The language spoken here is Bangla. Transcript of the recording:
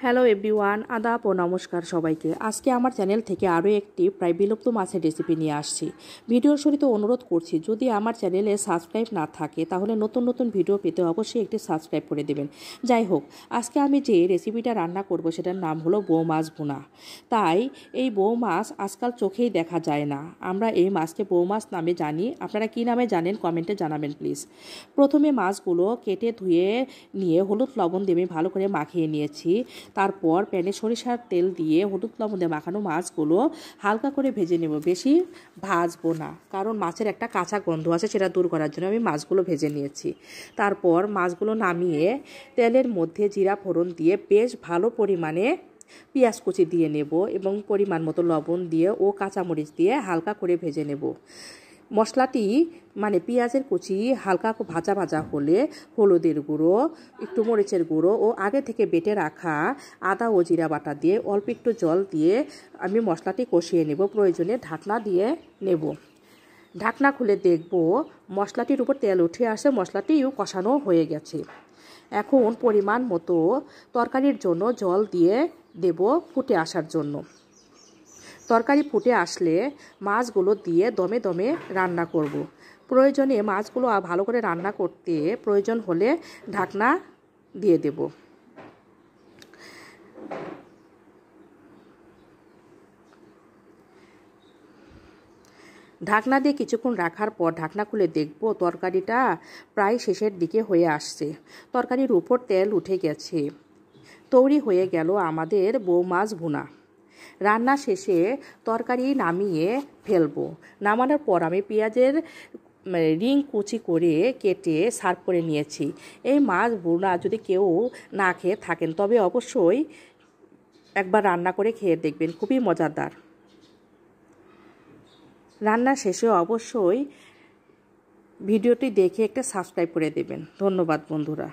হ্যালো এভরিওয়ান, আদাব ও নমস্কার সবাইকে। আজকে আমার চ্যানেল থেকে আরও একটি প্রায় বিলুপ্ত মাছের রেসিপি নিয়ে আসছি। ভিডিওর শুরুতে অনুরোধ করছি, যদি আমার চ্যানেলে সাবস্ক্রাইব না থাকে তাহলে নতুন নতুন ভিডিও পেতে অবশ্যই একটি সাবস্ক্রাইব করে দেবেন। যাই হোক, আজকে আমি যে রেসিপিটা রান্না করব সেটার নাম হলো বৌ মাছ ভুনা। তাই এই বৌ মাছ আজকাল চোখেই দেখা যায় না। আমরা এই মাছকে বৌ মাছ নামে জানি। আপনারা কী নামে জানেন কমেন্টে জানাবেন প্লিজ। প্রথমে মাছগুলো কেটে ধুয়ে নিয়ে হলুদ লবণ দিয়ে ভালো করে মাখিয়ে নিয়েছি। তারপর প্যানে সরিষার তেল দিয়ে হলুদ লবণ দিয়ে মাখানো মাছগুলো হালকা করে ভেজে নেব। বেশি ভাজবো না, কারণ মাছের একটা কাঁচা গন্ধ আছে, সেটা দূর করার জন্য আমি মাছগুলো ভেজে নিয়েছি। তারপর মাছগুলো নামিয়ে তেলের মধ্যে জিরা ফোড়ন দিয়ে বেশ ভালো পরিমাণে পেঁয়াজ কুচি দিয়ে নেব এবং পরিমাণ মতো লবণ দিয়ে ও কাঁচামরিচ দিয়ে হালকা করে ভেজে নেব। মশলাটি মানে পেঁয়াজের কুচি হালকা ভাজা ভাজা হলে হলুদের গুঁড়ো, একটু মরিচের গুঁড়ো ও আগে থেকে বেটে রাখা আদা ও জিরা বাটা দিয়ে অল্প একটু জল দিয়ে আমি মশলাটি কষিয়ে নেব। প্রয়োজনে ঢাকনা দিয়ে নেব। ঢাকনা খুলে দেখব মশলাটির উপর তেল উঠে আসে, মশলাটিও কষানো হয়ে গেছে। এখন পরিমাণ মতো তরকারির জন্য জল দিয়ে দেব ফুটে আসার জন্য। তরকারি ফুটে আসলে মাছগুলো দিয়ে দমে দমে রান্না করব। প্রয়োজনে মাছগুলো ভালো করে রান্না করতে প্রয়োজন হলে ঢাকনা দিয়ে দেব। ঢাকনা দিয়ে কিছুক্ষণ রাখার পর ঢাকনা খুলে দেখব তরকারিটা প্রায় শেষের দিকে হয়ে আসছে। তরকারির উপর তেল উঠে গেছে। তৈরি হয়ে গেল আমাদের বৌ মাছ ভুনা। রান্না শেষে তরকারি নামিয়ে ফেলবো। নামানোর পর আমি পেঁয়াজের রিং কুচি করে কেটে সার্ভ করে নিয়েছি। এই মাছ ভুনা যদি কেউ না খেয়ে থাকেন তবে অবশ্যই একবার রান্না করে খেয়ে দেখবেন, খুবই মজাদার। রান্না শেষে অবশ্যই ভিডিওটি দেখে একটা সাবস্ক্রাইব করে দেবেন। ধন্যবাদ বন্ধুরা।